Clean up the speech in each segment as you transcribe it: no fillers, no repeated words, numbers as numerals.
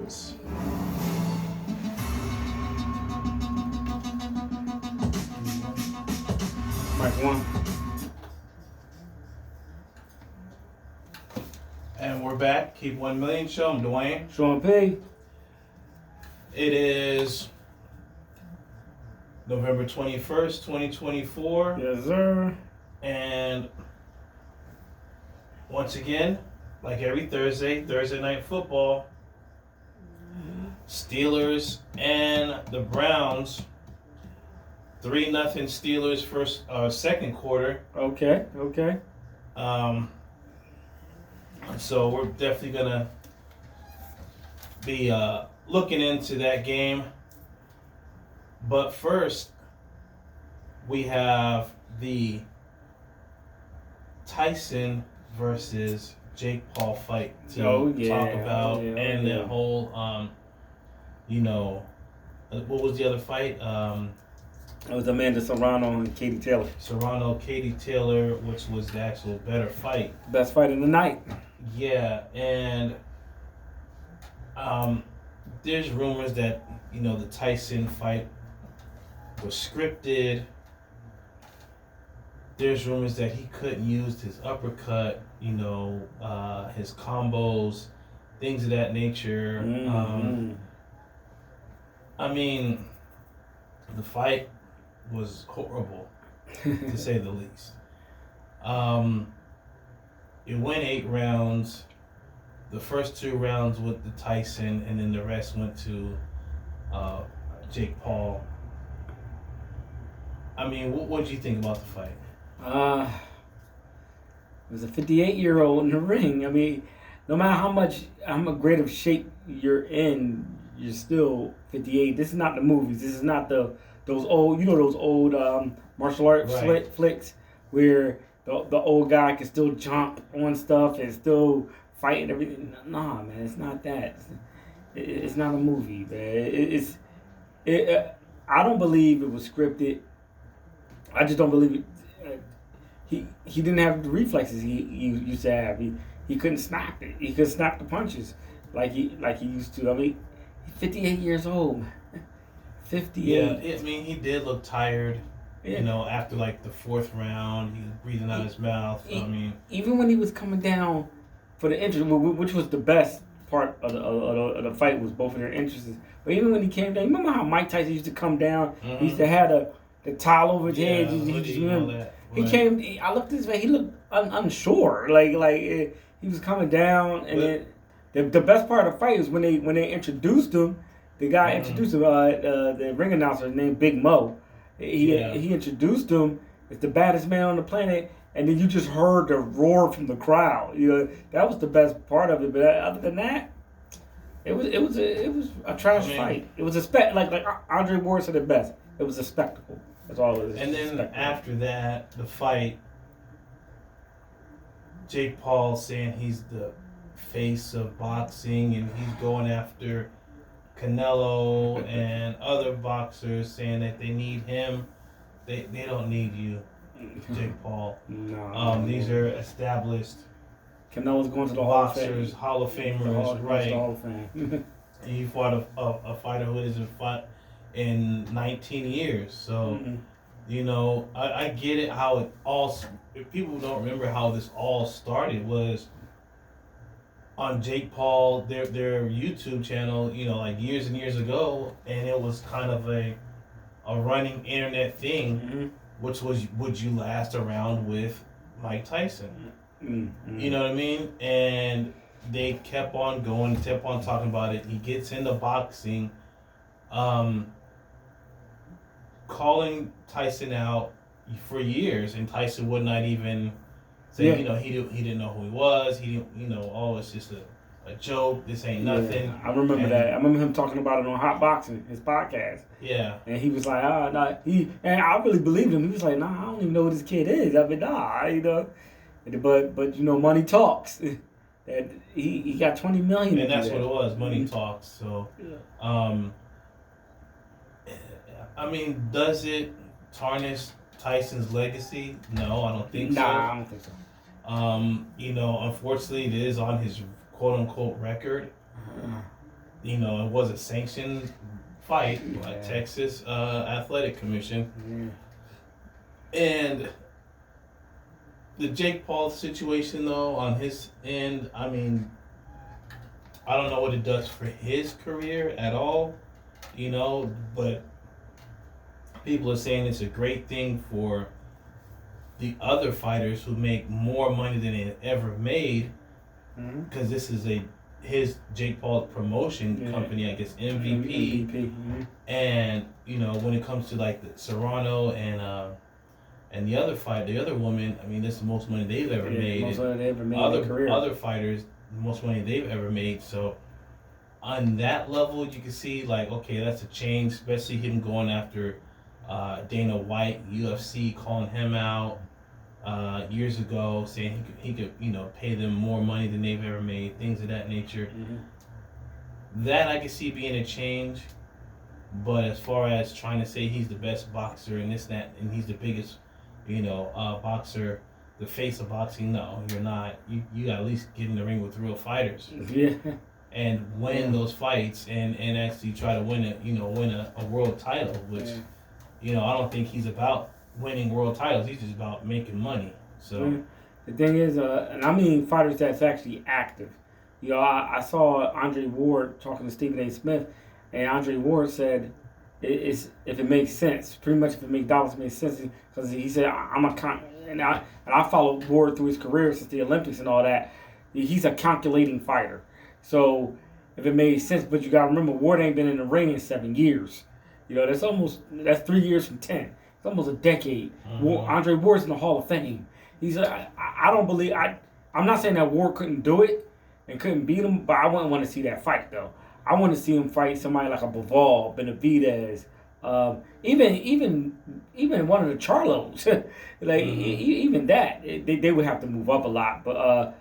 Lewis. Mic one. And we're back. Keep 1 million show. I'm Dwayne. Sean P. It is November 21st, 2024. Yes, sir. And once again, like every Thursday night football, Steelers and the Browns. 3-0 Steelers second quarter. Okay. So we're definitely gonna be looking into that game. But first, we have the Tyson versus Jake Paul fight to talk about, and the whole, what was the other fight? It was Amanda Serrano and Katie Taylor. Katie Taylor, which was the actual better fight. Best fight of the night. Yeah, and there's rumors that, the Tyson fight was scripted. There's rumors that he couldn't use his uppercut, his combos, things of that nature. Mm-hmm. The fight was horrible, to say the least. It went 8 rounds. The first 2 rounds went to Tyson, and then the rest went to Jake Paul. What did you think about the fight? It was a 58-year-old in the ring. No matter how great of shape you're in, you're still 58. This is not the movies. This is not those old martial arts flicks where the old guy can still jump on stuff and still fight and everything. Nah, man, it's not that. It's not a movie, man. I don't believe it was scripted. I just don't believe it. He didn't have the reflexes he used to have. He couldn't snap it. He couldn't snap the punches like he used to. He's 58 years old. 58. Yeah, he did look tired. Yeah. After like the 4th round, he was breathing out his mouth. Even when he was coming down for the entrance, which was the best part of the fight, was both of their entrances. But even when he came down, you remember how Mike Tyson used to come down? Mm-hmm. He used to have the towel over his head. He came. I looked at his face. He looked unsure. Like he was coming down, and then the best part of the fight was when they introduced him. The guy introduced him. The ring announcer named Big Mo. He introduced him as the baddest man on the planet, and then you just heard the roar from the crowd. That was the best part of it. But other than that, it was a trash fight. It was a like Andre Ward said it best. It was a spectacle. That's all it was. And then after that, the fight, Jake Paul saying he's the face of boxing, and he's going after Canelo and other boxers, saying that they need him. They don't need you, Jake Paul. No. These are established Canelo's going to the boxers, Hall of Famers, right? Hall of Fame. And you fought a fighter who hasn't fought in 19 years. So, I get it how it all. If people don't remember how this all started, was on Jake Paul, their YouTube channel, like years and years ago, and it was kind of a running internet thing, which was, would you last around with Mike Tyson? Mm-hmm. You know what I mean? And they kept on going, kept on talking about it. He gets into boxing, calling Tyson out for years, and Tyson would not even say, he didn't know who he was. He didn't, it's just a joke. This ain't nothing. Yeah, I remember that. I remember him talking about it on Hot Boxing, his podcast. Yeah. And he was like, nah. And I really believed him. He was like, nah, I don't even know who this kid is. But money talks. That he got $20 million. And that's what it was. Money talks. So, does it tarnish Tyson's legacy? No, I don't think so. Nah, I don't think so. Unfortunately, it is on his quote unquote record. it was a sanctioned fight by Texas Athletic Commission. And the Jake Paul situation, though, on his end, I mean, I don't know what it does for his career at all, but people are saying it's a great thing for the other fighters who make more money than they ever made, because this is his Jake Paul promotion company, I guess, MVP. And when it comes to like the Serrano and the other woman, I mean, this is the most money they've ever made. Most money they ever made in their career. Other fighters, the most money they've ever made. So on that level, you can see like, okay, that's a change, especially him going after Dana White, UFC calling him out years ago, saying he could pay them more money than they've ever made, things of that nature. That I can see being a change, but as far as trying to say he's the best boxer and this, that, and he's the biggest, boxer, the face of boxing, no, you're not. You got to at least get in the ring with real fighters. And win those fights and actually try to win a world title, which I don't think he's about winning world titles. He's just about making money. So the thing is, and I mean fighters that's actually active. I saw Andre Ward talking to Stephen A. Smith, and Andre Ward said it's if it makes sense. Pretty much if it makes dollars, makes sense, because he said and I followed Ward through his career since the Olympics and all that. He's a calculating fighter. So if it made sense, but you gotta remember Ward ain't been in the ring in 7 years. That's 3 years from 10. It's almost a decade. Andre Ward's in the Hall of Fame. I don't believe I'm not saying that Ward couldn't do it and couldn't beat him, but I wouldn't want to see that fight though. I want to see him fight somebody like a Bivol, Benavidez, even one of the Charlos. Even that they would have to move up a lot, but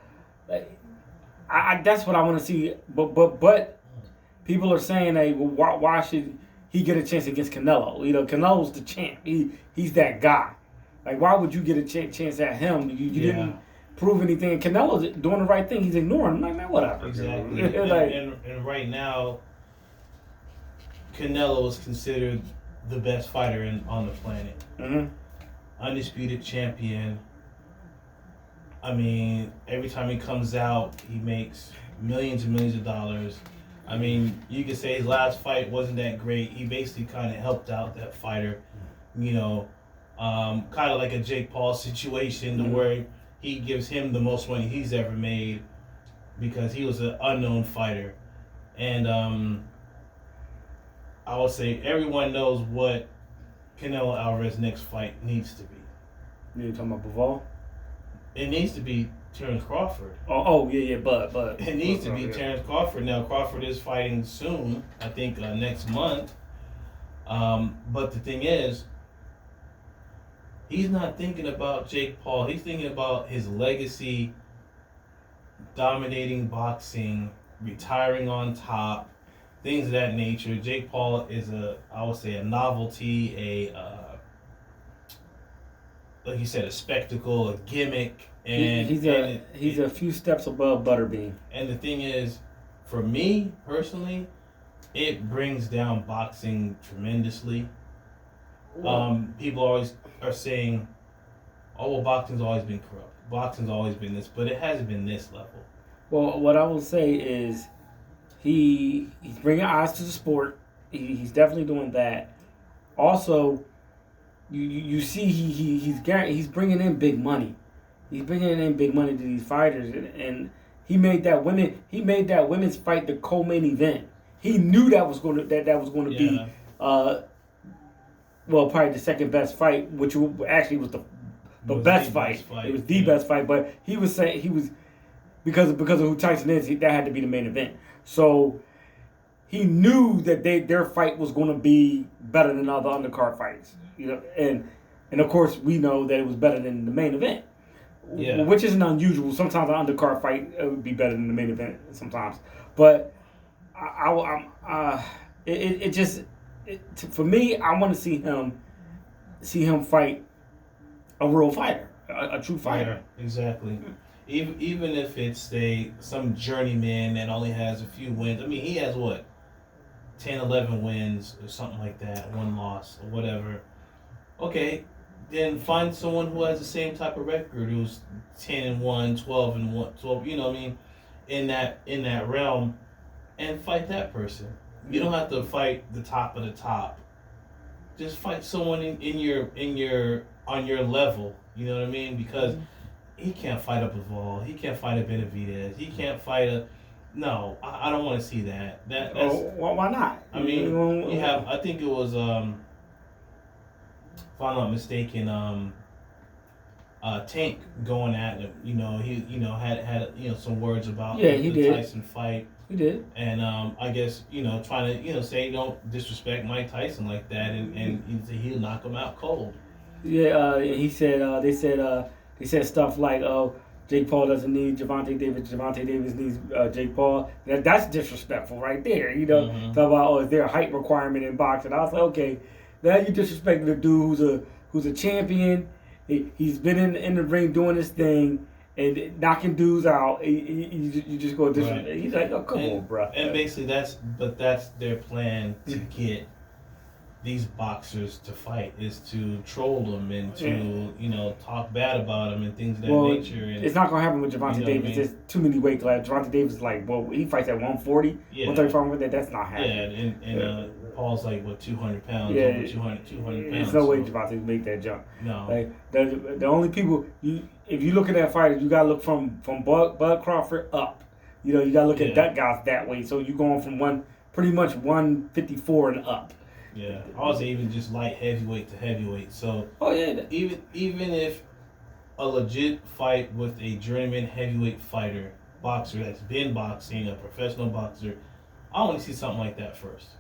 I that's what I want to see. But people are saying, hey, well, why should he get a chance against Canelo? Canelo's the champ. He's that guy. Like, why would you get a chance at him? You didn't prove anything. Canelo's doing the right thing. He's ignoring him. Like, man, whatever. Exactly. and right now, Canelo is considered the best fighter on the planet. Undisputed champion. I mean, every time he comes out, he makes millions and millions of dollars. I mean, you could say his last fight wasn't that great. He basically kind of helped out that fighter, kind of like a Jake Paul situation, to where he gives him the most money he's ever made because he was an unknown fighter. And I would say everyone knows what Canelo Alvarez's next fight needs to be. You talking about Bivol? It needs to be Terrence Crawford. But it needs to be Terrence Crawford. Now Crawford is fighting soon, I think next month. But the thing is, he's not thinking about Jake Paul. He's thinking about his legacy, dominating boxing, retiring on top, things of that nature. Jake Paul is I would say a novelty, like you said, a spectacle, a gimmick, and he's a few steps above Butterbean. And the thing is, for me personally, it brings down boxing tremendously. People always are saying, "Oh, well, boxing's always been corrupt. Boxing's always been this," but it hasn't been this level. Well, what I will say is, he's bringing eyes to the sport. He's definitely doing that. Also, you see he's bringing in big money. He's bringing in big money to these fighters, and he made that women's fight the co-main event. He knew that was going to be probably the second best fight, which actually was the best fight. It was the best fight, but he was saying because of who Tyson is, that had to be the main event. So he knew that their fight was going to be better than other undercard fights, and of course we know that it was better than the main event, which isn't unusual. Sometimes an undercard fight would be better than the main event sometimes, but for me, I want to see him fight a real fighter, a true fighter. Yeah, exactly. Even if it's some journeyman that only has a few wins. I mean, he has what? 10, 11 wins or something like that, 1 loss or whatever. Okay, then find someone who has the same type of record, who's 10-1, 12-1, 12. You know what I mean? In that realm, and fight that person. You don't have to fight the top of the top. Just fight someone on your level. You know what I mean? Because he can't fight a Bivol. He can't fight a Benavidez. He can't fight a. No, I don't want to see that. That's. Why not? I mean, you have. I think it was. If I'm not mistaken, Tank going at him. He had some words about the Tyson fight. He did. And I guess trying to say don't disrespect Mike Tyson like that, and he'll knock him out cold. Yeah, he said they said stuff like, "Oh, Jake Paul doesn't need Gervonta Davis. Gervonta Davis needs Jake Paul." That's disrespectful right there. Talk about, is there a height requirement in boxing? I was like, okay, now you disrespecting a dude who's a champion. He's been in the ring doing his thing and knocking dudes out. You just go disrespect. Right. He's like, oh, come on, bro. And basically that's their plan to get these boxers to fight, is to troll them and to talk bad about them and things of that nature. And it's not gonna happen with Gervonta Davis. There's too many weight classes. Gervonta Davis is like, well, he fights at 140, 135 with that. That's not happening. Yeah, and Paul's like 200 pounds, over 200 pounds. There's no way Gervonta make that jump. No. Like the only people if you look at that fighter, you gotta look from Bud Crawford up. You gotta look at that guys that way. So you're going from pretty much 154 and up. Yeah, also even just light heavyweight to heavyweight. So even if a legit fight with a journeyman heavyweight boxer that's been boxing, a professional boxer, I want to see something like that first.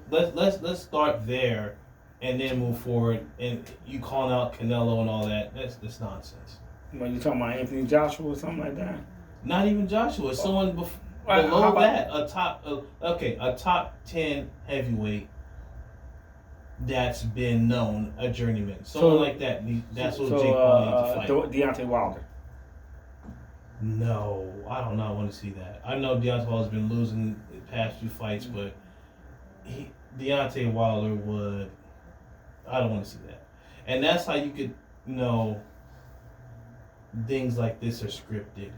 Let's start there, and then move forward. And you calling out Canelo and all that's nonsense. When you talking about Anthony Joshua or something like that? Not even Joshua. Someone below that, a top 10 heavyweight. That's been known, a journeyman. Someone like that. That's what Jake Paul needs to fight. Deontay Wilder. No, I don't know. I want to see that. I know Deontay Wilder's been losing the past few fights, but Deontay Wilder would. I don't want to see that. And that's how you could know things like this are scripted.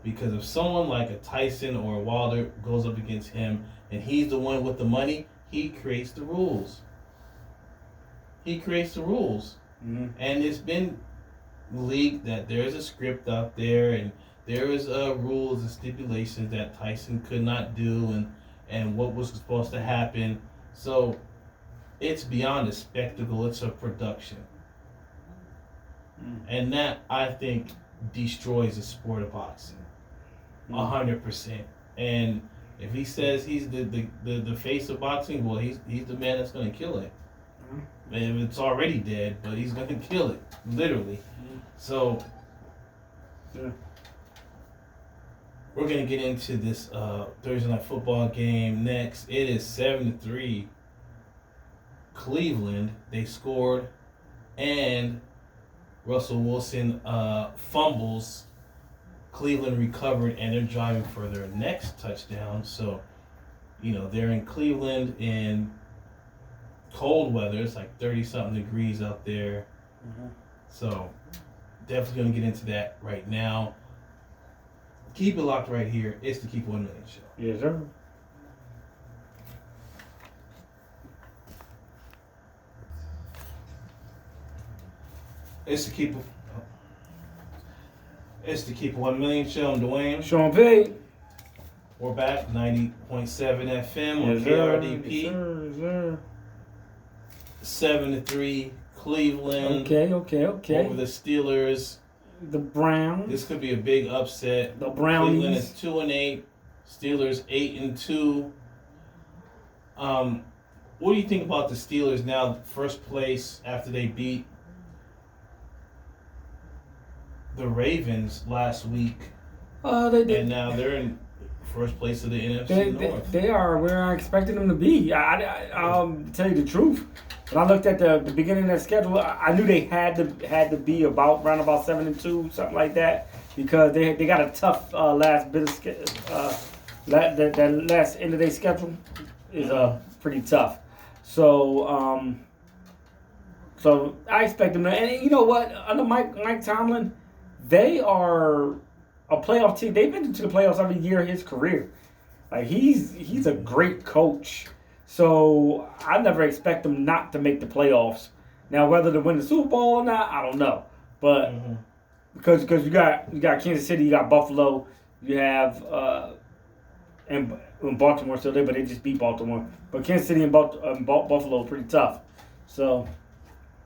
Because if someone like a Tyson or a Wilder goes up against him and he's the one with the money, he creates the rules. And it's been leaked that there's a script out there, and there is rules and stipulations that Tyson could not do, and what was supposed to happen. So it's beyond a spectacle; it's a production, and that, I think, destroys the sport of boxing 100%. And if he says he's the face of boxing, well, he's the man that's going to kill it. And it's already dead, but he's going to kill it, literally. So, we're going to get into this Thursday night football game next. It is 7-3. Cleveland, they scored, and Russell Wilson fumbles. Cleveland recovered, and they're driving for their next touchdown. So, they're in Cleveland in cold weather. It's like 30-something degrees out there. So, definitely going to get into that right now. Keep it locked right here. It's the Keep 1 Million Show. Yes, sir. It's the Keep 1 Million Show. I'm Dwayne. Sean Payne. We're back, 90.7 FM on KRDP. Yes, sir. 7-3 Cleveland. Okay. Over the Steelers. The Browns. This could be a big upset. The Brownies. Cleveland is 2-8. Steelers 8-2. What do you think about the Steelers now? First place after they beat the Ravens last week. And now they're in first place of the NFC North. They are where I expected them to be. I to tell you the truth, when I looked at the beginning of their schedule, I knew they had to be around about 7-2, something like that, because they got a tough last bit of that last end of their schedule. is pretty tough. So so I expect them to. And you know what? Under Mike Tomlin, they are a playoff team. They've been to the playoffs every year of his career. Like he's a great coach. So I never expect them not to make the playoffs. Now whether to win the Super Bowl or not, I don't know. But because you got Kansas City, you got Buffalo, you have and Baltimore still there, but they just beat Baltimore. But Kansas City and Buffalo are pretty tough. So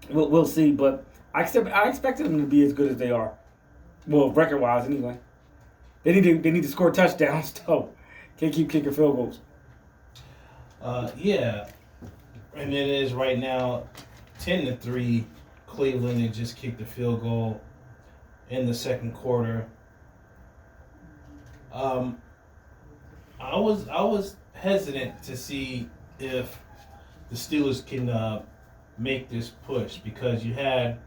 we'll see. But I expected them to be as good as they are. Well, record wise anyway. They need to score touchdowns though. Can't keep kicking field goals. Yeah, and it is right now 10-3. Cleveland had just kicked the field goal in the second quarter. I was hesitant to see if the Steelers can make this push because you had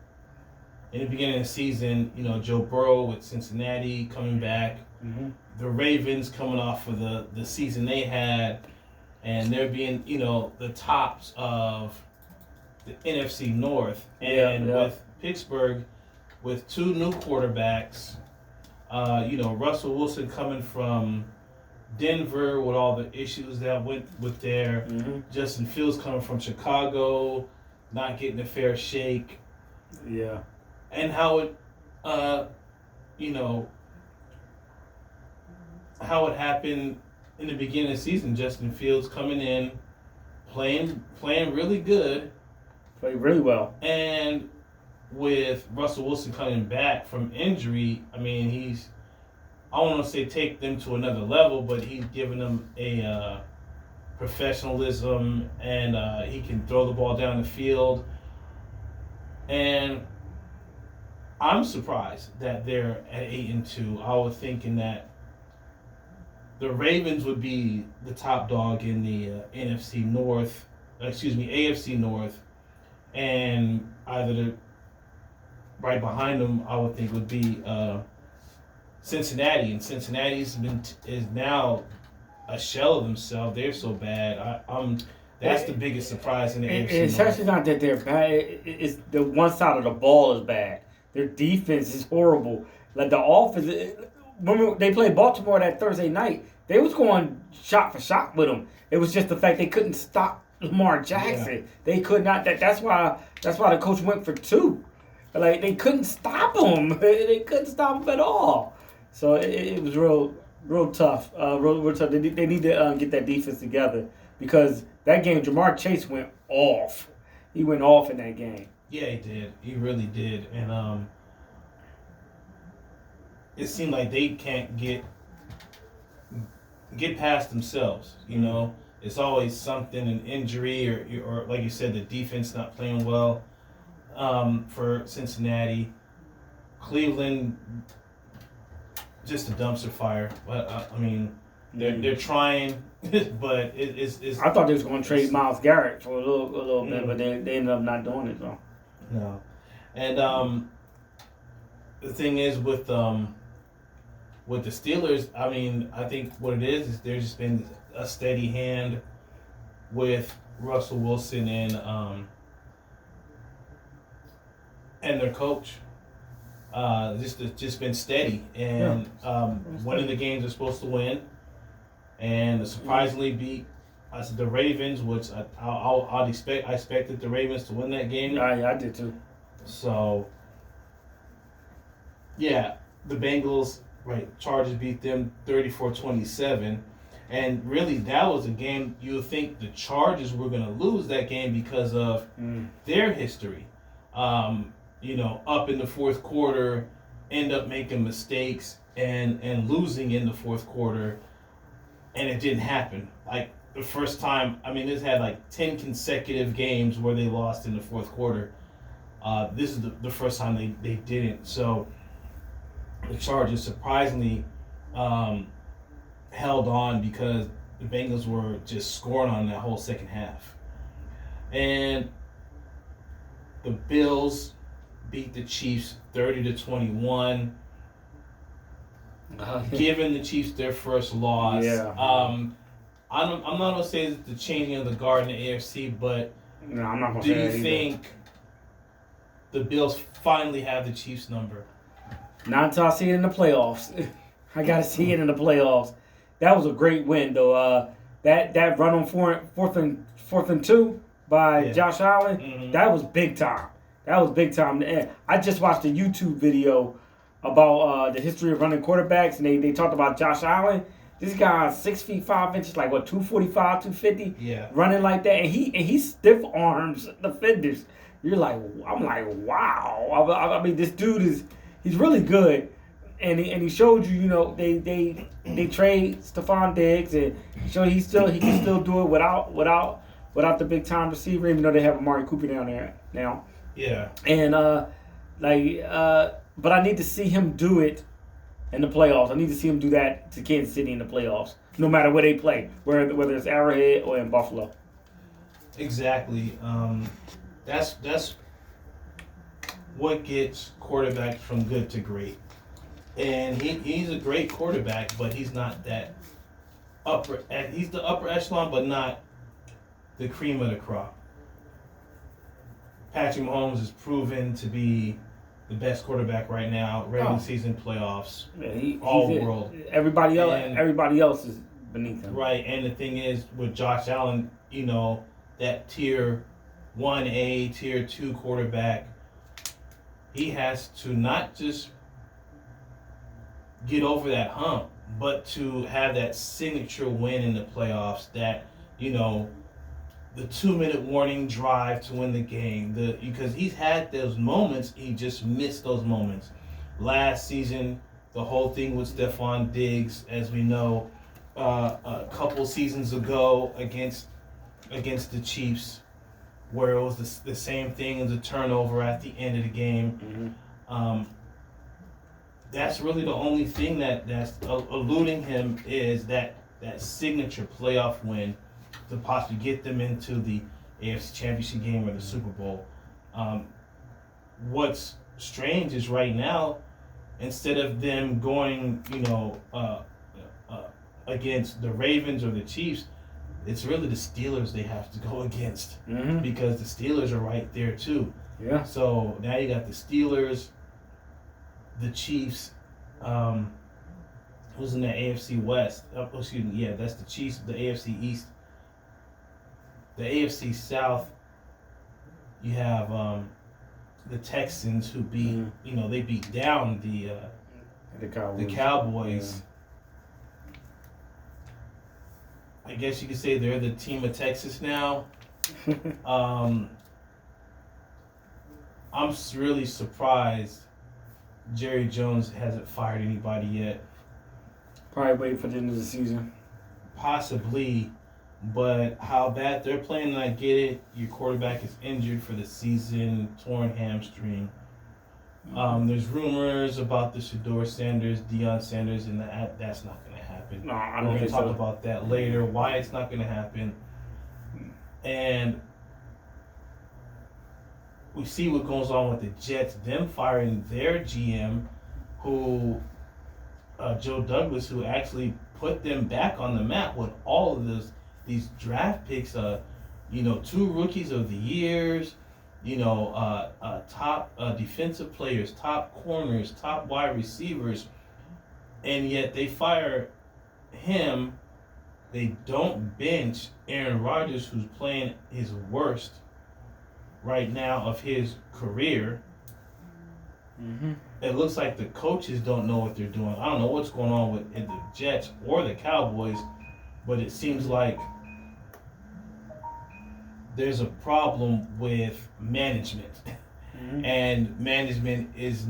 in the beginning of the season, Joe Burrow with Cincinnati coming back, the Ravens coming off of the season they had, and they're being the tops of the NFC North, and with Pittsburgh with two new quarterbacks, Russell Wilson coming from Denver with all the issues that went with there. Justin Fields coming from Chicago, not getting a fair shake. Yeah. And how it, how it happened in the beginning of the season. Justin Fields coming in, playing really good. Played really well. And with Russell Wilson coming back from injury, I mean, I don't want to say take them to another level, but he's given them a professionalism, and he can throw the ball down the field. And I'm surprised that they're at 8-2. I was thinking that the Ravens would be the top dog in the AFC North, and either right behind them, I would think would be Cincinnati, and Cincinnati's is now a shell of themselves. They're so bad. That's the biggest surprise in the AFC. It's actually not that they're bad. It's the one side of the ball is bad. Their defense is horrible. Like the offense. When they played Baltimore that Thursday night, they was going shot for shot with them. It was just the fact they couldn't stop Lamar Jackson. Yeah. They could not. That's why the coach went for two. Like they couldn't stop him. They couldn't stop him at all. So it was real tough. Real tough. They need to get that defense together because that game, Jamar Chase went off. He went off in that game. Yeah, he did. He really did. And it seemed like they can't get past themselves. It's always something, an injury, or like you said, the defense not playing well. For Cincinnati, Cleveland, just a dumpster fire. But I mean, they're trying, but it's. I thought they was going to trade Myles Garrett for a little bit, but they ended up not doing it though. No, and the thing is with the Steelers, I mean, I think what it is there's just been a steady hand with Russell Wilson and their coach. Just been steady, and one of the games they're supposed to win, and surprisingly beat the Ravens, which I expected the Ravens to win that game. Yeah, I did too. So, yeah, the Bengals, right? Chargers beat them 34-27, and really that was a game you would think the Chargers were going to lose that game because of their history. Up in the fourth quarter, end up making mistakes and losing in the fourth quarter, and it didn't happen. Like the first time, I mean, this had like 10 consecutive games where they lost in the fourth quarter. This is the first time they didn't. So the Chargers surprisingly held on because the Bengals were just scoring on that whole second half. And the Bills beat the Chiefs 30-21, giving the Chiefs their first loss. Yeah. I'm not gonna say it's the changing of the guard in the AFC, but No, I'm not gonna do say you that either. think the Bills finally have the Chiefs number? Not until I see it in the playoffs. I gotta see it in the playoffs. That was a great win, though. That run on fourth and two by Josh Allen, that was big time. That was big time. And I just watched a YouTube video about the history of running quarterbacks, and they talked about Josh Allen. This guy 6 feet 5 inches, like what 245, 250, running like that, and he stiff arms defenders. I'm like, wow. I mean, this dude he's really good, and he showed you, they trade Stephon Diggs, and showed he can still do it without the big time receiver, even though they have Amari Cooper down there now. Yeah. And but I need to see him do it in the playoffs. I need to see him do that to Kansas City in the playoffs, no matter where they play, whether it's Arrowhead or in Buffalo. Exactly. That's what gets quarterbacks from good to great. And he's a great quarterback, but he's not that upper. He's the upper echelon, but not the cream of the crop. Patrick Mahomes is proven to be the best quarterback right now. Regular season playoffs, all world. Everybody else is beneath him. Right, and the thing is with Josh Allen, that tier 1A, tier 2 quarterback, he has to not just get over that hump, but to have that signature win in the playoffs, that, the 2-minute warning drive to win the game. Because he's had those moments, he just missed those moments. Last season, the whole thing with Stephon Diggs, as we know, a couple seasons ago against the Chiefs, where it was the same thing as a turnover at the end of the game. Mm-hmm. That's really the only thing that's eluding him, is that signature playoff win to possibly get them into the AFC Championship game or the Super Bowl. What's strange is right now, instead of them going, against the Ravens or the Chiefs, it's really the Steelers they have to go against, because the Steelers are right there too. Yeah. So now you got the Steelers, the Chiefs. Who's in the AFC West? That's the Chiefs. The AFC East. The AFC South. You have the Texans, who beat they beat down the Cowboys. Yeah. I guess you could say they're the team of Texas now. I'm really surprised Jerry Jones hasn't fired anybody yet. Probably wait for the end of the season. Possibly, but how bad they're playing, I get it. Your quarterback is injured for the season, torn hamstring. There's rumors about the Shedeur Sanders, Deion Sanders, and that's not going to happen. No, I don't We're going think to talk so. about that later, why it's not going to happen. And we see what goes on with the Jets, them firing their GM, who Joe Douglas, who actually put them back on the map with all of these draft picks, 2 rookies of the years, top defensive players, top corners, top wide receivers, and yet they fire him. They don't bench Aaron Rodgers, who's playing his worst right now of his career. Mm-hmm. It looks like the coaches don't know what they're doing. I don't know what's going on with the Jets or the Cowboys, but it seems like there's a problem with management. Mm-hmm. And management is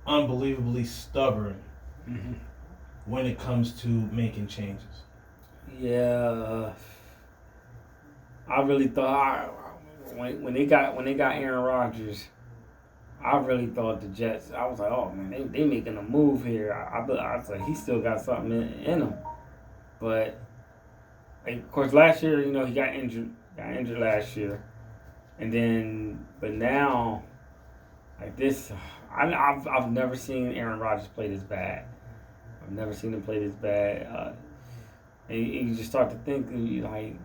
unbelievably stubborn when it comes to making changes. Yeah, I really thought when they got Aaron Rodgers, I really thought the Jets. I was like, oh man, they making a move here. I was like, he still got something in him, but of course last year, he got injured last year, but now like this, I've never seen Aaron Rodgers play this bad. I've never seen him play this bad. And you just start to think, you like,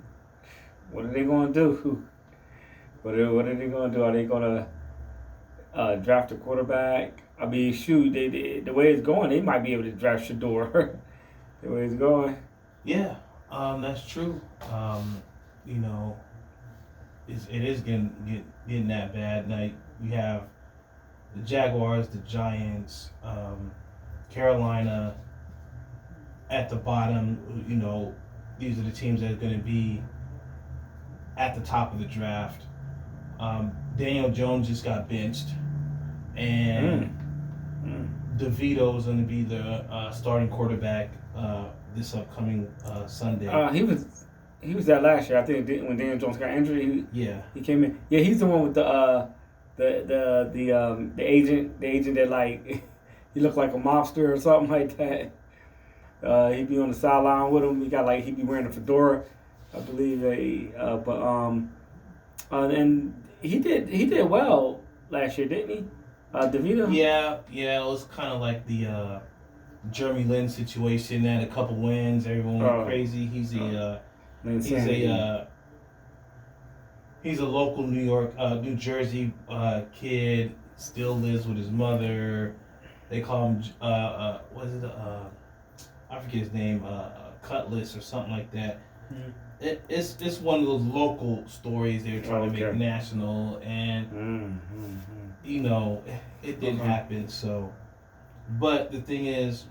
what are they going to do? What are they going to do? Are they going to draft a quarterback? I mean, shoot, the way it's going, they might be able to draft Shador. The way it's going. Yeah, that's true. You know, it is getting that bad. Now you have the Jaguars, the Giants, Carolina at the bottom. You know, these are the teams that are going to be at the top of the draft. Daniel Jones just got benched, and DeVito is going to be the starting quarterback this upcoming Sunday. He was there last year. I think when Daniel Jones got injured, he came in. Yeah, he's the one with the agent that like he looked like a mobster or something like that. He'd be on the sideline with him. He'd be wearing a fedora, I believe. And he did well last year, didn't he? DeVito. Yeah. It was kind of like the Jeremy Lin situation. Had a couple wins. Everyone went crazy. He's a local New Jersey kid. Still lives with his mother. They call him what is it? I forget his name. Cutlass or something like that. Mm-hmm. It's one of those local stories they were trying to make national, and you know it didn't happen. So, but the thing is,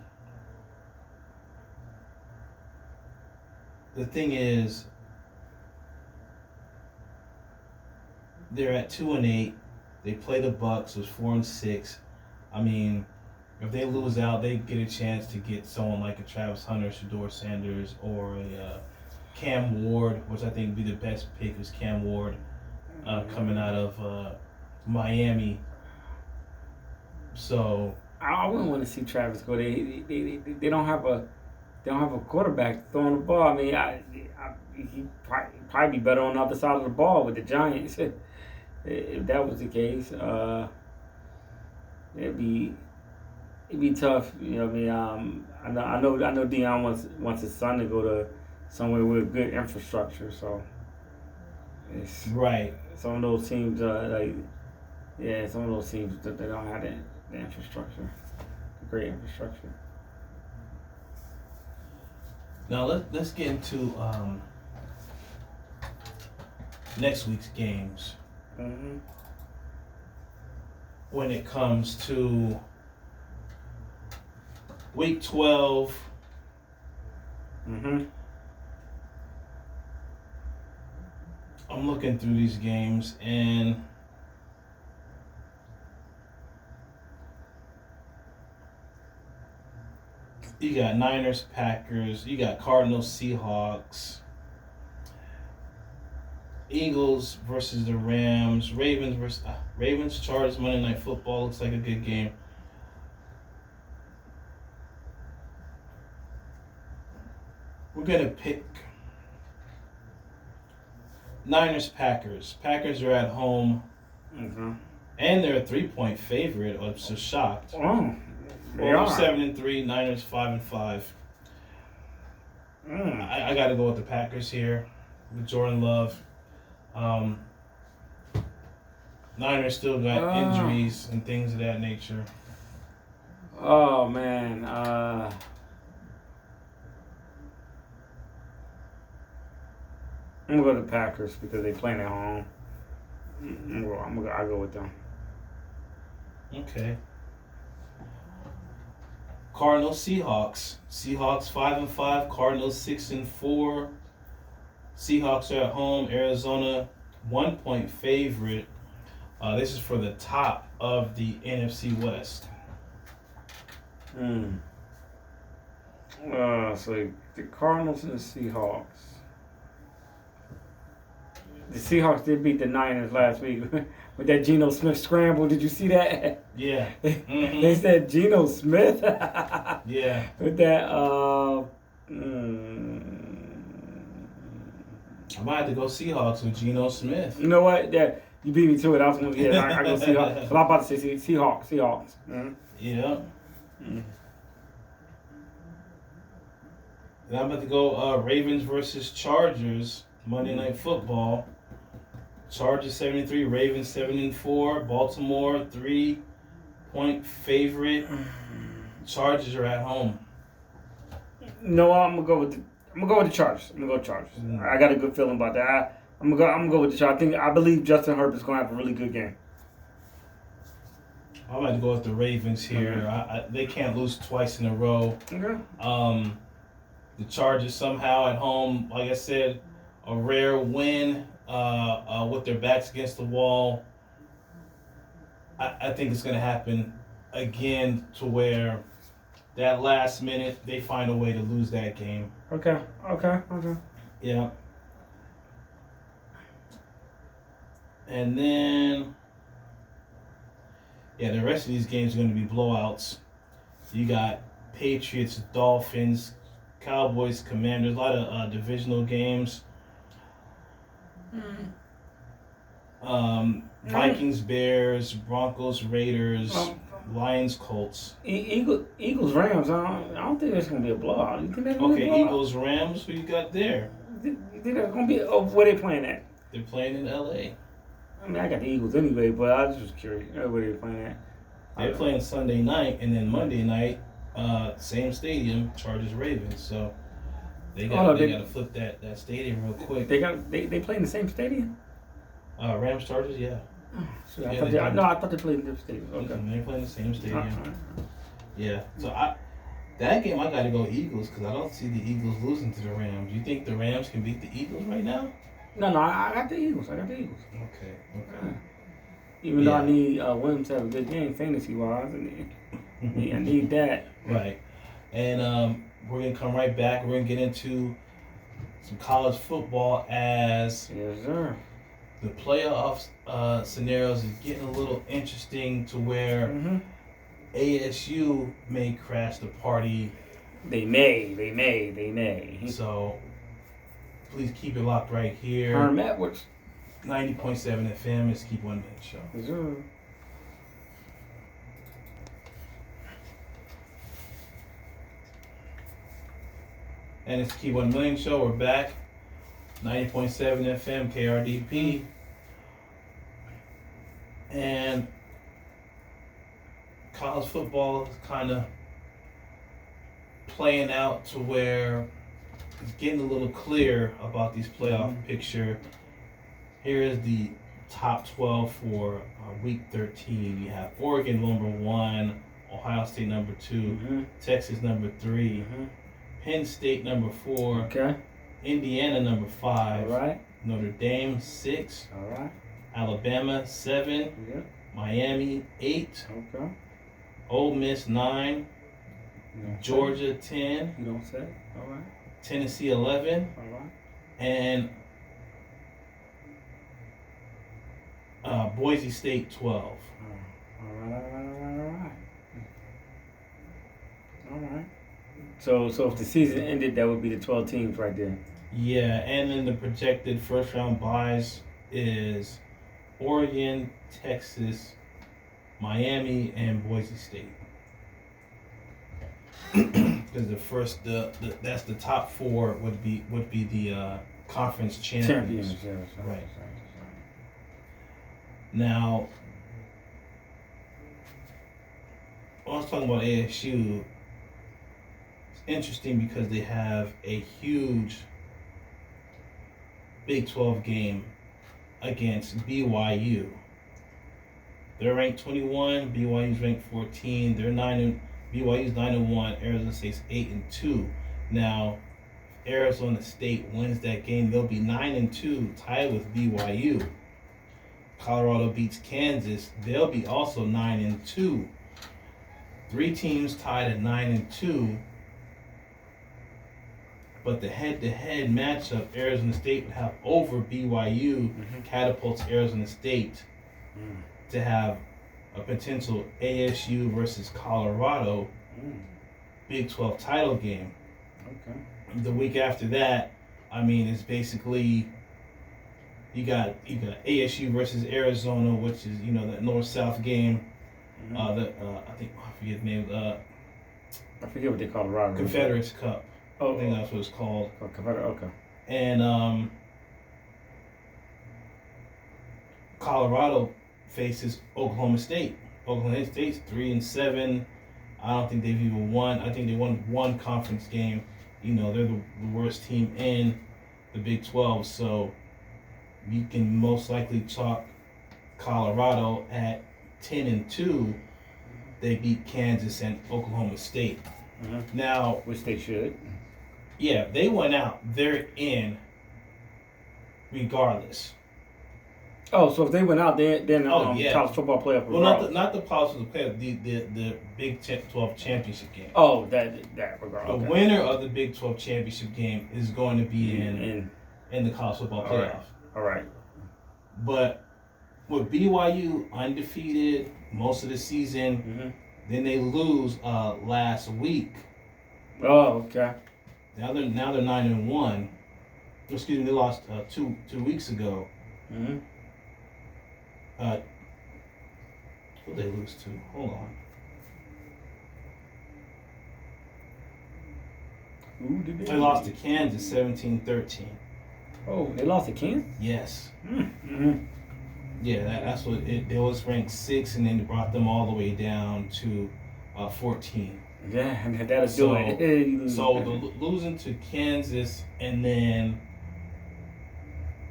they're at 2-8. They play the Bucks, who's 4-6. I mean, if they lose out, they get a chance to get someone like a Travis Hunter, Shador Sanders, or a Cam Ward, which I think would be the best pick is Cam Ward, coming out of Miami. So I wouldn't want to see Travis go. They don't have a quarterback throwing the ball. I mean, he'd probably be better on the other side of the ball with the Giants. If that was the case, it'd be tough. You know what I mean? I know Deion wants his son to go to somewhere with good infrastructure. So it's right. Some of those teams some of those teams that they don't have the infrastructure, great infrastructure. Now let's get into next week's games. Mm-hmm. When it comes to Week 12, I'm looking through these games and you got Niners, Packers, you got Cardinals, Seahawks, Eagles versus the Rams, Ravens, Chargers, Monday Night Football. Looks like a good game. We're going to pick Niners, Packers. Packers are at home. Mm-hmm. And they're a 3-point favorite. I'm so shocked. Oh, they are 7-3, Niners 5-5. I got to go with the Packers here with Jordan Love. Niners still got injuries and things of that nature. Oh man, I'm gonna go to the Packers because they playing at home. I'll go with them. Okay. Cardinals, Seahawks. Seahawks 5-5. Cardinals 6-4. Seahawks are at home. Arizona 1-point favorite. This is for the top of the NFC West. So the Cardinals and the Seahawks. The Seahawks did beat the Niners last week with that Geno Smith scramble. Did you see that? Yeah. Mm-hmm. They said Geno Smith. Yeah. With that. I might have to go Seahawks with Geno Smith. You know what? Yeah, you beat me to it. I was going to I go Seahawks. So I'm about to say Seahawks. Mm-hmm. Yeah. Then I'm about to go Ravens versus Chargers, Monday Night Football. Chargers 7-3, Ravens 7-4. Baltimore 3-point favorite. Chargers are at home. No, I'm gonna go with the Chargers. I'm gonna go Chargers. I got a good feeling about that. I'm gonna go with the Chargers. I believe Justin Herbert's gonna have a really good game. I'm about to go with the Ravens here. They can't lose twice in a row. Okay. The Chargers somehow at home, like I said, a rare win with their backs against the wall. I think it's going to happen again to where that last minute they find a way to lose that game. Okay. Yeah. And then, the rest of these games are going to be blowouts. You got Patriots, Dolphins, Cowboys, Commanders, a lot of divisional games. Vikings, Bears, Broncos, Raiders, Lions, Colts. Eagles, Rams. I don't think that's gonna be a blowout. You think that's gonna be a blowout? Eagles, Rams. Who you got there? You think that's gonna be? Where they playing at? They're playing in L.A. I mean, I got the Eagles anyway, but I was just curious where they playing at. They're playing Sunday night, and then Monday night, same stadium, Chargers, Ravens. So they got to flip that stadium real quick. They play in the same stadium. Rams, Chargers, yeah. Oh, I thought they played in different stadiums. Okay, they're playing the same stadium. Yeah. So that game I got to go Eagles because I don't see the Eagles losing to the Rams. You think the Rams can beat the Eagles right now? No, I got the Eagles. Okay. Even though I need Williams to have a good game fantasy wise, I need that. Right. And we're gonna come right back. We're gonna get into some college football as yes, sir. The playoffs scenarios is getting a little interesting to where ASU may crash the party. They may. So please keep it locked right here. Herm Edwards. 90.7 FM is Keep 1 Million Show. Yes, sir. And it's Keep 1 Million Show. We're back. 90.7 FM, KRDP. And college football is kind of playing out to where it's getting a little clear about these playoff picture. Here is the top 12 for week 13. You have Oregon number 1, Ohio State number 2, Texas number 3, Penn State number 4, Indiana number 5, all right. Notre Dame 6, all right. Alabama 7, Miami 8, Ole Miss 9, Georgia 10, you don't say, all right. Tennessee 11, all right. and Boise State 12. All right. So if the season ended, that would be the 12 teams right there. Yeah, and then the projected first round buys is Oregon, Texas, Miami, and Boise State. Because that's the top 4 would be the conference champions. Right. Now, I was talking about ASU. It's interesting because they have a huge Big 12 game against BYU. They're ranked 21. BYU's ranked 14. BYU's 9-1. Arizona State's 8-2. Now, if Arizona State wins that game, they'll be 9-2, tied with BYU. Colorado beats Kansas, they'll be also 9-2. 3 teams tied at 9-2. But the head-to-head matchup, Arizona State would have over BYU, catapults Arizona State to have a potential ASU versus Colorado Big 12 title game. Okay. The week after that, it's basically you got ASU versus Arizona, which is that north-south game. I forget the name. I forget what they call it. Confederates Cup. I think that's what it's called. Okay. And Colorado faces Oklahoma State. Oklahoma State's 3-7. I don't think they've even won. I think they won one conference game. You know, they're the worst team in the Big 12, so you can most likely chalk Colorado at 10-2. They beat Kansas and Oklahoma State. Mm-hmm. Now, which they should. Yeah, they went out. They're in regardless. Oh, so if they went out, then yeah. college football playoff. Well, not the college football playoff, the Big 12 championship game. Oh, that regardless. The winner of the Big 12 championship game is going to be in the college football playoff. All right. But with BYU undefeated most of the season, mm-hmm. then they lose last week. Oh, okay. Now they're 9-1. Excuse me, they lost 2 weeks ago. Mm-hmm. Who did they lose to? Hold on. Who did they lost to Kansas 17-13. Oh, they lost to Kansas? Yes. Mm-hmm. Yeah, that's what it was, ranked 6, and then they brought them all the way down to 14. Yeah, and that'll do it. So losing to Kansas, and then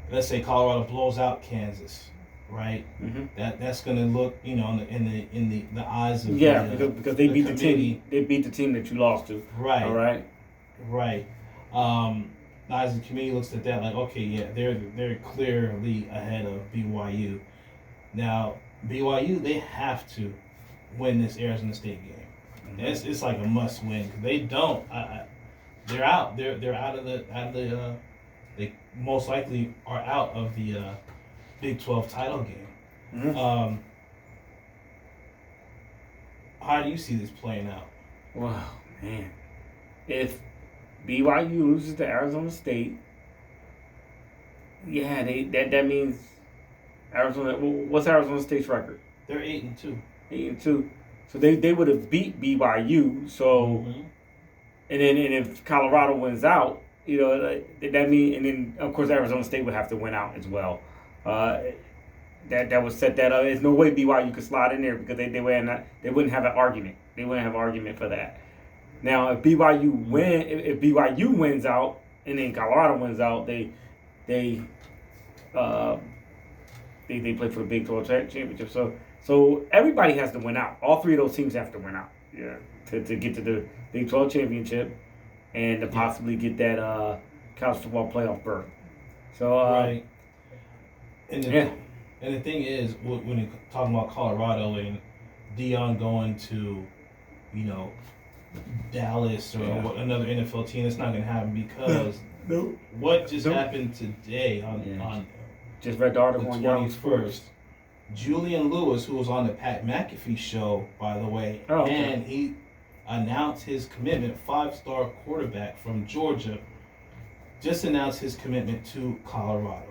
let's say Colorado blows out Kansas, right? Mm-hmm. That's gonna look, in the eyes of because they beat the team. They beat the team that you lost to. Right. All right. Right. The eyes of the committee looks at that like, okay, yeah, they're clearly ahead of BYU. Now BYU, they have to win this Arizona State game. Mm-hmm. It's like a must win. Cause they don't, they're out. They're out of the. They most likely are out of the Big 12 title game. Mm-hmm. How do you see this playing out? Wow, man. If BYU loses to Arizona State, yeah, that means Arizona. What's Arizona State's record? They're 8-2. 8-2. So they would have beat BYU. So, mm-hmm. and if Colorado wins out, that means, and then of course Arizona State would have to win out as well. That would set that up. There's no way BYU could slide in there because they wouldn't have an argument. They wouldn't have an argument for that. Now, if BYU wins out and then Colorado wins out, they play for the Big 12 championship. So everybody has to win out. All three of those teams have to win out. Yeah. To get to the Big 12 championship and to possibly get that college football playoff berth. So right. And the thing is, when you're talking about Colorado and Deion going to, Dallas or another NFL team, it's not going to happen because what just happened today on just read the article the 21st. Julian Lewis, who was on the Pat McAfee show, by the way, and he announced his commitment, 5-star quarterback from Georgia, just announced his commitment to Colorado.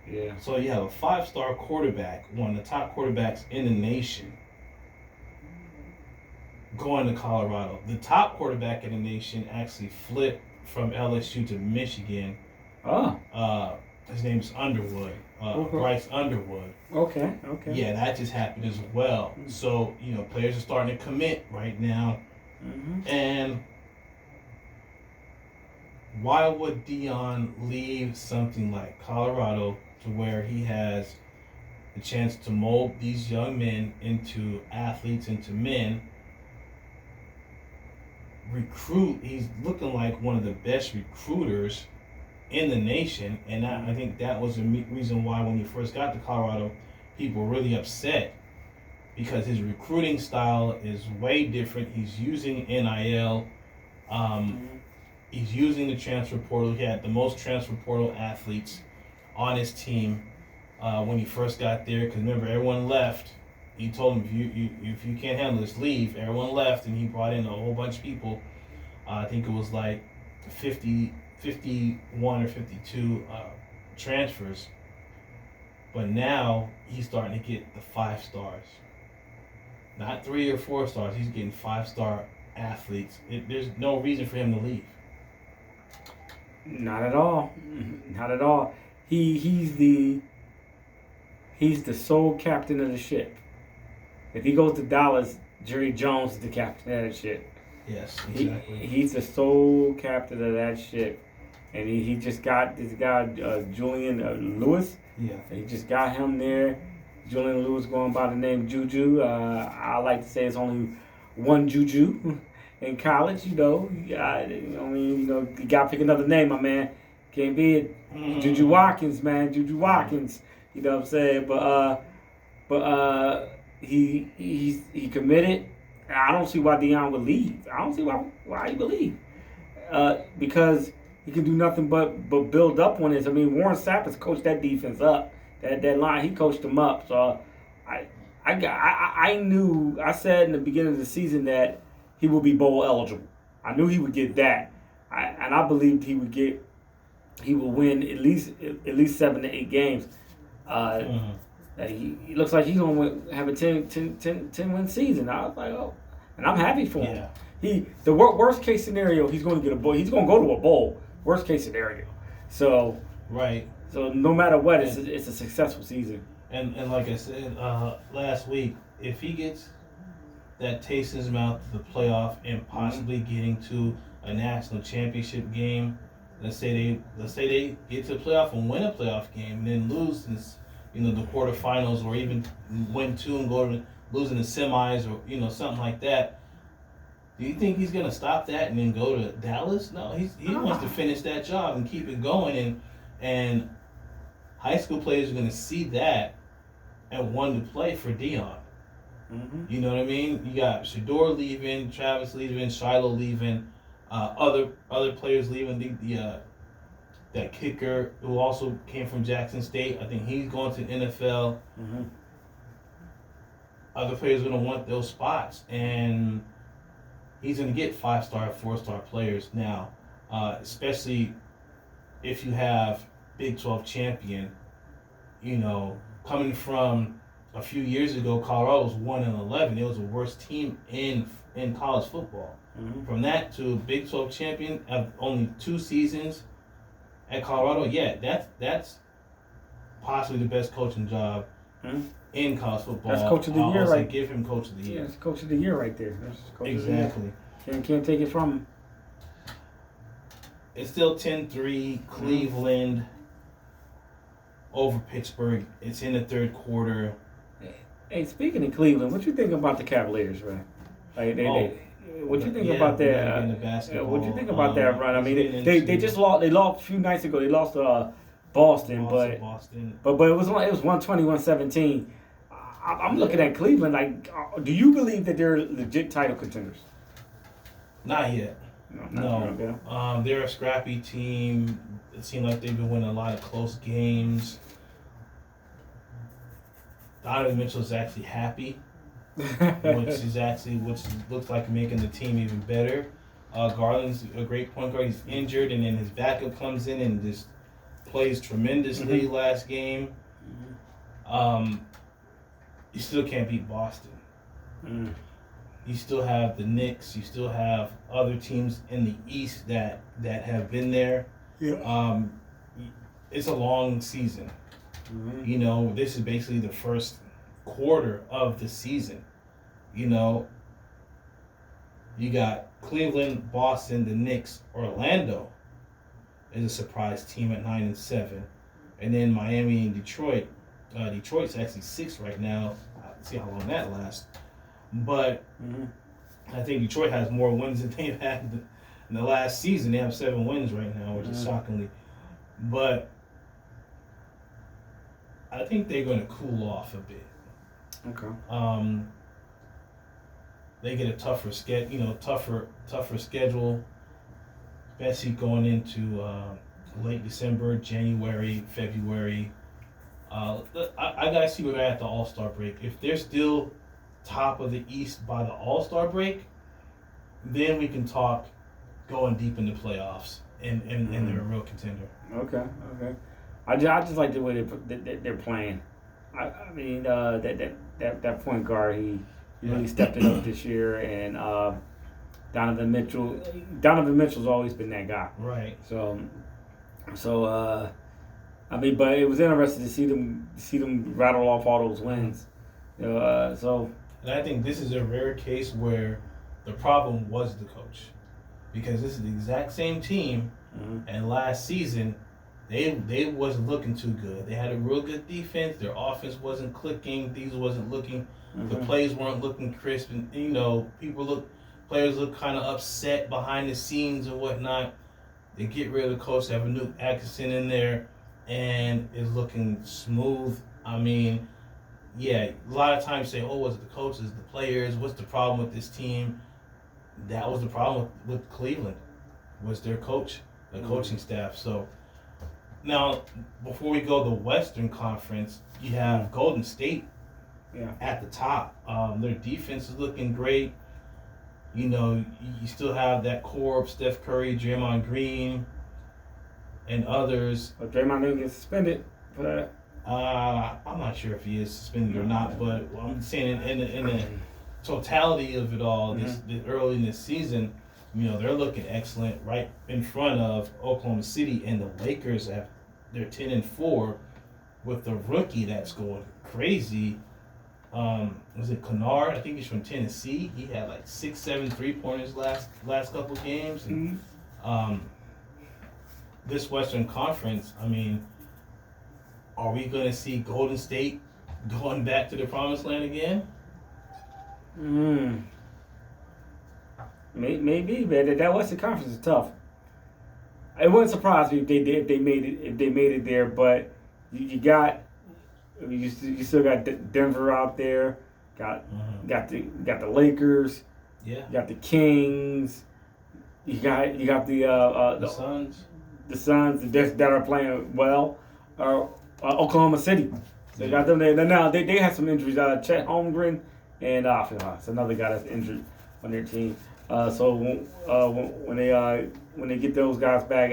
Yeah. So you have a 5-star quarterback, one of the top quarterbacks in the nation, going to Colorado. The top quarterback in the nation actually flipped from LSU to Michigan. His name is Underwood. Bryce Underwood. Okay. Yeah, that just happened as well. So, players are starting to commit right now. Mm-hmm. And why would Deion leave something like Colorado to where he has the chance to mold these young men into athletes, into men, recruit? He's looking like one of the best recruiters in the nation, and I think that was the reason why when he first got to Colorado, people were really upset because his recruiting style is way different. He's using NIL. He's using the transfer portal. He had the most transfer portal athletes on his team when he first got there. Because remember, everyone left. He told them, if you can't handle this, leave. Everyone left, and he brought in a whole bunch of people. I think it was like 51 or 52 transfers. But now he's starting to get the 5 stars. Not 3 or 4 stars. He's getting 5-star athletes. There's no reason for him to leave. Not at all. Not at all. He's the sole captain of the ship. If he goes to Dallas, Jerry Jones is the captain of that ship. Yes, exactly. He's the sole captain of that ship. And he just got this guy, Julian Lewis. Yeah. He just got him there. Julian Lewis going by the name Juju. I like to say it's only one Juju in college, you know. You got to pick another name, my man. Can't be it. Juju Watkins, man. Juju Watkins. You know what I'm saying? But he committed. I don't see why Deion would leave. I don't see why he would leave. Because he can do nothing but build up on this. I mean, Warren Sapp has coached that defense up. That line, he coached them up. So I knew. I said in the beginning of the season that he would be bowl eligible. I knew he would get that, and I believed he would win at least 7 to 8 games. He looks like he's gonna have a 10 win season. I was like, oh, and I'm happy for him. Yeah. The worst case scenario, he's going to get a bowl. He's going to go to a bowl. Worst case scenario. So right. So no matter what, it's a successful season. And like I said last week, if he gets that taste in his mouth to the playoff and possibly getting to a national championship game, let's say they get to the playoff and win a playoff game, and then lose in the quarterfinals, or even win 2 and lose in the semis, or something like that. Do you think he's gonna stop that and then go to Dallas? No, he wants to finish that job and keep it going, and high school players are gonna see that and want to play for Deion. Mm-hmm. You know what I mean? You got Shador leaving, Travis leaving, Shiloh leaving, other players leaving. That kicker who also came from Jackson State, I think he's going to the NFL. Mm-hmm. Other players are going to want those spots, and he's going to get 5-star, 4-star players now, especially if you have Big 12 champion. Coming from a few years ago, Colorado was 1-11. It was the worst team in college football. Mm-hmm. From that to Big 12 champion of only 2 seasons at Colorado, that's possibly the best coaching job in college football. That's coach of the year, right? Give him coach of the year. Yeah, it's coach of the year right there. Exactly. Can't take it from him. It's still 10-3, Cleveland over Pittsburgh. It's in the third quarter. Hey, speaking of Cleveland, what you think about the Cavaliers, man? What you think about that? What you think about that run? I mean, they just lost. They lost a few nights ago. They lost to Boston, but it was 120-117. I'm looking at Cleveland. Like, do you believe that they're legit title contenders? Not yet. No. Okay. They're a scrappy team. It seems like they've been winning a lot of close games. Donovan Mitchell's actually happy, which looks like making the team even better. Garland's a great point guard. He's injured, and then his backup comes in and just plays tremendously last game. You still can't beat Boston. You still have the Knicks. You still have other teams in the East that have been there. Yeah. It's a long season. This is basically the first quarter of the season. You got Cleveland, Boston, the Knicks, Orlando is a surprise team at 9-7, and then Miami and Detroit. Detroit's actually 6th right now. Let's see how long that lasts. But I think Detroit has more wins than they've had in the last season. They have 7 wins right now, which is shockingly. But I think they're going to cool off a bit. Okay. They get a tougher schedule, especially going into late December, January, February. I gotta see where they're at the All-Star break. If they're still top of the East by the All-Star break, then we can talk going deep in the playoffs and they're a real contender. Okay. I just like the way they're playing. I mean, that point guard, he really stepped it up this year, and Donovan Mitchell's always been that guy. Right. So So I mean, but it was interesting to see them rattle off all those wins. So And I think this is a rare case where the problem was the coach, because this is the exact same team, and last season they wasn't looking too good. They had a real good defense. Their offense wasn't clicking. These wasn't looking. The plays weren't looking crisp, and players look kind of upset behind the scenes and whatnot. They get rid of the coach, have a new Atkinson in there, and it's looking smooth. I mean, yeah, a lot of times say, "Oh, was it the coaches, the players? What's the problem with this team?" That was the problem with Cleveland, was their coach, the coaching staff. So now, before we go to the Western Conference, you have Golden State at the top. Their defense is looking great. You know, you still have that core of Steph Curry, Draymond Green, and others. But Draymond didn't get suspended for that. I'm not sure if he is suspended or not, but I'm saying in the totality of it all, this early in this season, you know, they're looking excellent, right in front of Oklahoma City, and the Lakers they're 10-4 with the rookie that's going crazy. Was it Kennard? I think he's from Tennessee. He had like 6-7 3-pointers last couple games. And, this Western Conference, I mean, are we going to see Golden State going back to the promised land again? Maybe, but that Western Conference is tough. It wouldn't surprise me if they made it there, but you still got Denver out there, got the Lakers, you got the Kings, you got the Suns. The Suns that are playing well, Oklahoma City. They got them there. Now they have some injuries. Chet Holmgren and it's another guy that's injured on their team. So when they get those guys back,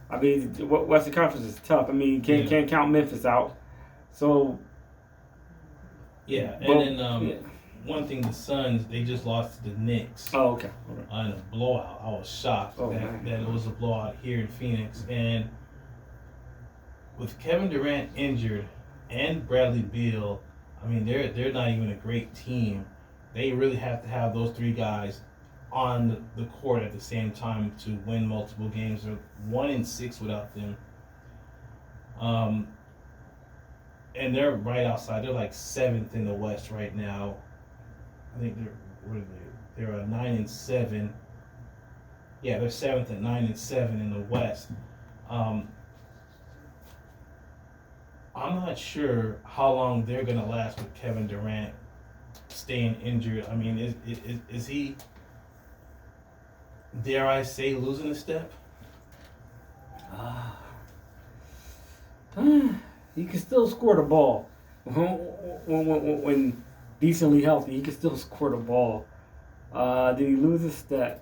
I mean, Western Conference is tough. I mean, can't count Memphis out. So one thing, the Suns, they just lost to the Knicks. Oh, okay. In a blowout. I was shocked that it was a blowout here in Phoenix. And with Kevin Durant injured and Bradley Beal, I mean, they're not even a great team. They really have to have those three guys on the court at the same time to win multiple games. They're 1-6 without them. And they're right outside. They're like 7th in the West right now. I think they're 9-7. Yeah, they're 7th at 9-7 in the West. I'm not sure how long they're gonna last with Kevin Durant staying injured. I mean, is he, dare I say, losing a step? He can still score the ball when decently healthy. He can still score the ball. Did he lose a step?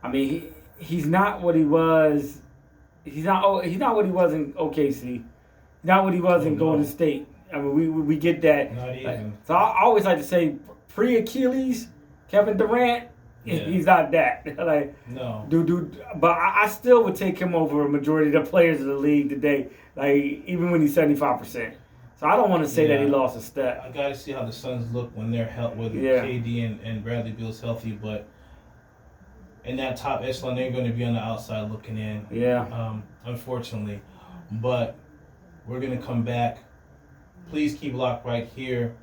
I mean, he's not what he was. He's not what he was in OKC. He's not what he was in Golden State. I mean, we get that. Not even. So I always like to say, pre-Achilles, Kevin Durant. Yeah. He's not that. No. But I still would take him over a majority of the players in the league today. Like, even when he's 75%. So I don't want to say that he lost a step. I gotta see how the Suns look when they're with KD and Bradley Beal's healthy. But in that top echelon, they're going to be on the outside looking in. Yeah. Unfortunately, but we're gonna come back. Please keep locked right here.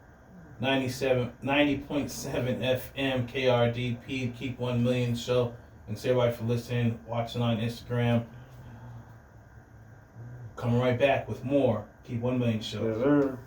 90.7 FM KRDP, Keep 1 Million Show. Thanks everybody for listening, watching on Instagram. Coming right back with more Keep 1 Million Show. Yes, sir.